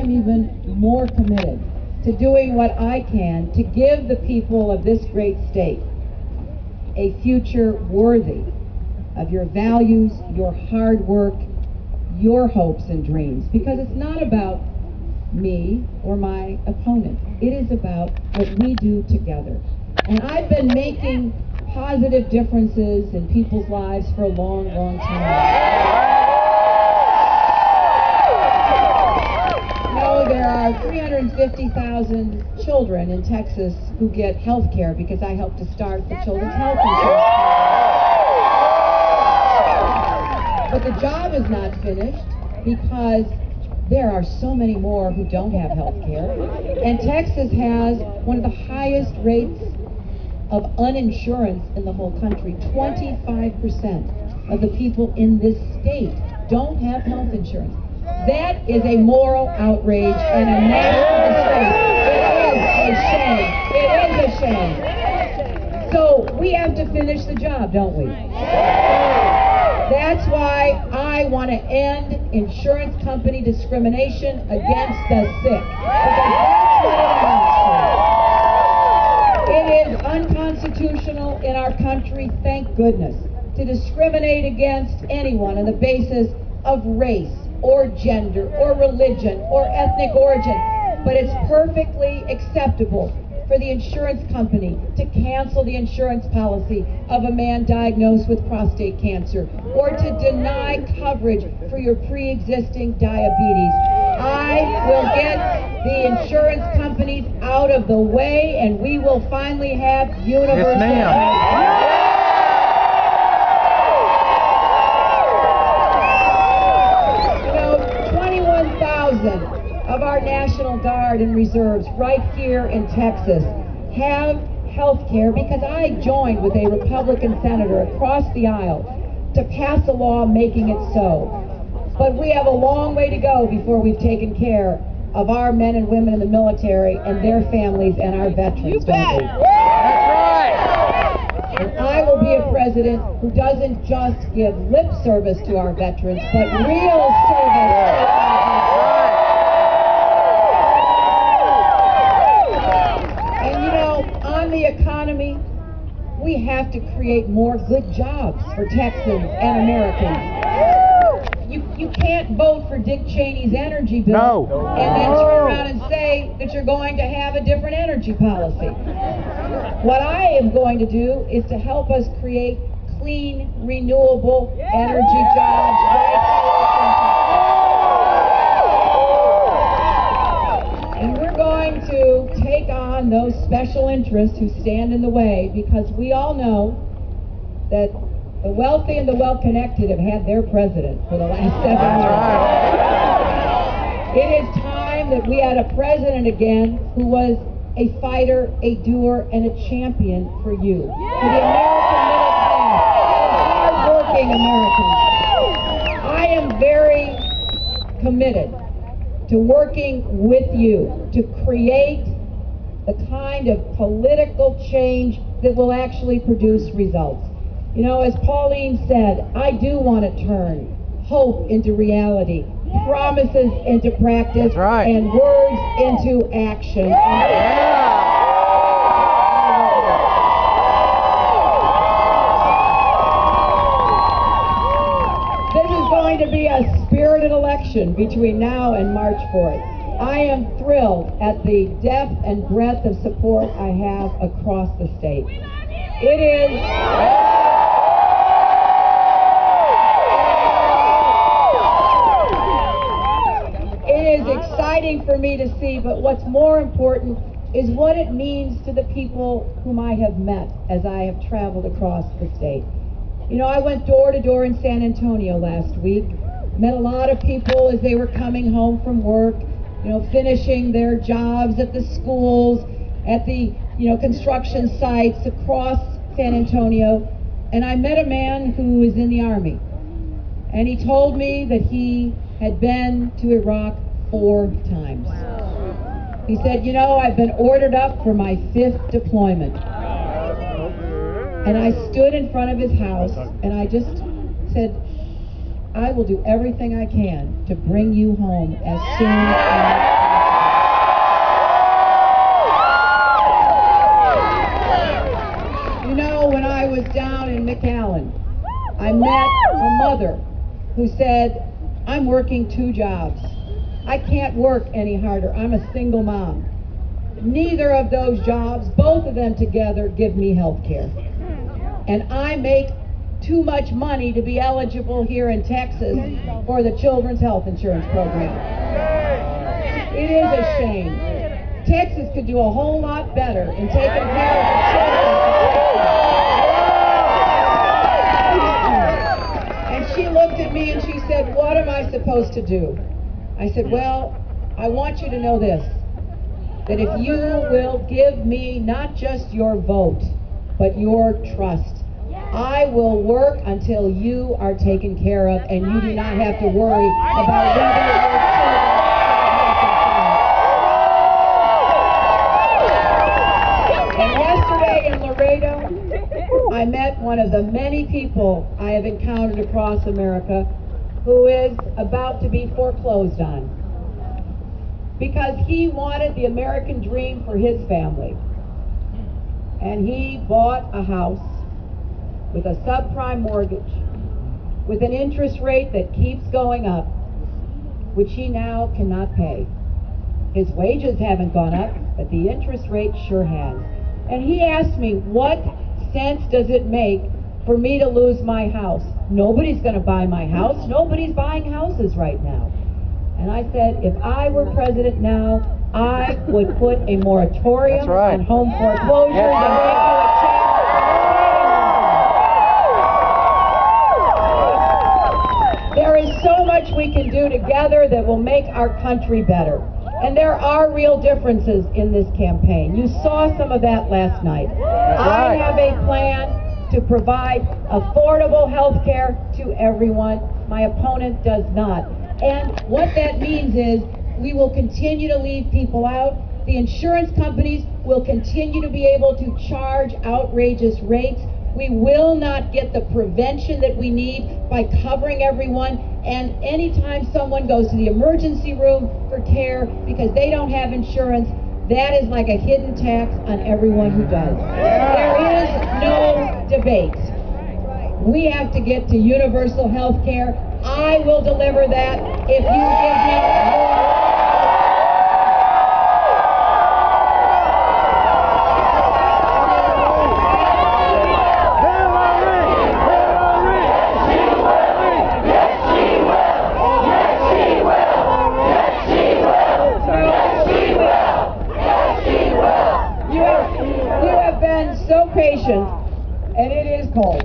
I'm even more committed to doing what I can to give the people of this great state a future worthy of your values, your hard work, your hopes and dreams. Because it's not about me or my opponent. It is about what we do together. And I've been making positive differences in people's lives for a long, long time. There are 350,000 children in Texas who get health care because I helped to start the Children's Health Insurance Program. But the job is not finished because there are so many more who don't have health care. And Texas has one of the highest rates of uninsurance in the whole country. 25% of the people in this state don't have health insurance. That is a moral outrage and a national disgrace. It is a shame. It is a shame. So we have to finish the job, don't we? That's why I want to end insurance company discrimination against the sick. Because that's what it amounts to. It is unconstitutional in our country, thank goodness, to discriminate against anyone on the basis of race, or gender, or religion, or ethnic origin. But it's perfectly acceptable for the insurance company to cancel the insurance policy of a man diagnosed with prostate cancer, or to deny coverage for your pre-existing diabetes. I will get the insurance companies out of the way, and we will finally have universal health. 21,000 of our National Guard and reserves right here in Texas have health care because I joined with a Republican senator across the aisle to pass a law making it so. But we have a long way to go before we've taken care of our men and women in the military and their families and our veterans. You bet. That's right. And I will be a president who doesn't just give lip service to our veterans, but real service to our veterans. And you know, on the economy, we have to create more good jobs for Texans and Americans. You can't vote for Dick Cheney's energy bill and then turn around and say that you're going to have a different energy policy. What I am going to do is to help us create clean, renewable energy jobs right here. And we're going to take on those special interests who stand in the way, because we all know that the wealthy and the well-connected have had their president for the last 7 years. It is time that we had a president again who was a fighter, a doer, and a champion for you, for the American middle class, for hard-working Americans. I am very committed to working with you to create the kind of political change that will actually produce results. You know, as Pauline said, I do want to turn hope into reality, promises into practice, and words into action. This is going to be a spirited election between now and March 4th. I am thrilled at the depth and breadth of support I have across the state. It is exciting for me to see, but what's more important is what it means to the people whom I have met as I have traveled across the state. You know, I went door to door in San Antonio last week, met a lot of people as they were coming home from work, you know, finishing their jobs at the schools, at the, you know, construction sites across San Antonio, and I met a man who is in the Army, and he told me that he had been to Iraq 4 times. He said, you know, I've been ordered up for my 5th deployment. And I stood in front of his house and I just said, I will do everything I can to bring you home as soon as I met a mother who said, I'm working 2 jobs. I can't work any harder. I'm a single mom. Neither of those jobs, both of them together, give me health care. And I make too much money to be eligible here in Texas for the Children's Health Insurance Program. It is a shame. Texas could do a whole lot better in taking care of the children. And she looked at me and she said, what am I supposed to do? I said, well, I want you to know this, that if you will give me not just your vote, but your trust, I will work until you are taken care of and you do not have to worry about whether your children. And yesterday in Laredo, I met one of the many people I have encountered across America who is about to be foreclosed on because he wanted the American dream for his family. And he bought a house with a subprime mortgage, with an interest rate that keeps going up, which he now cannot pay. His wages haven't gone up, but the interest rate sure has. And he asked me, what sense does it make for me to lose my house? Nobody's going to buy my house. Nobody's buying houses right now. And I said, if I were president now, I would put a moratorium on home foreclosures and make you a check. There is so much we can do together that will make our country better. And there are real differences in this campaign. You saw some of that last night. I have a plan to provide affordable health care to everyone. My opponent does not. And what that means is we will continue to leave people out. The insurance companies will continue to be able to charge outrageous rates. We will not get the prevention that we need by covering everyone. And anytime someone goes to the emergency room for care because they don't have insurance, that is like a hidden tax on everyone who does. There is no debate. We have to get to universal health care. I will deliver that if you give me more. You have been so patient, and it is cold.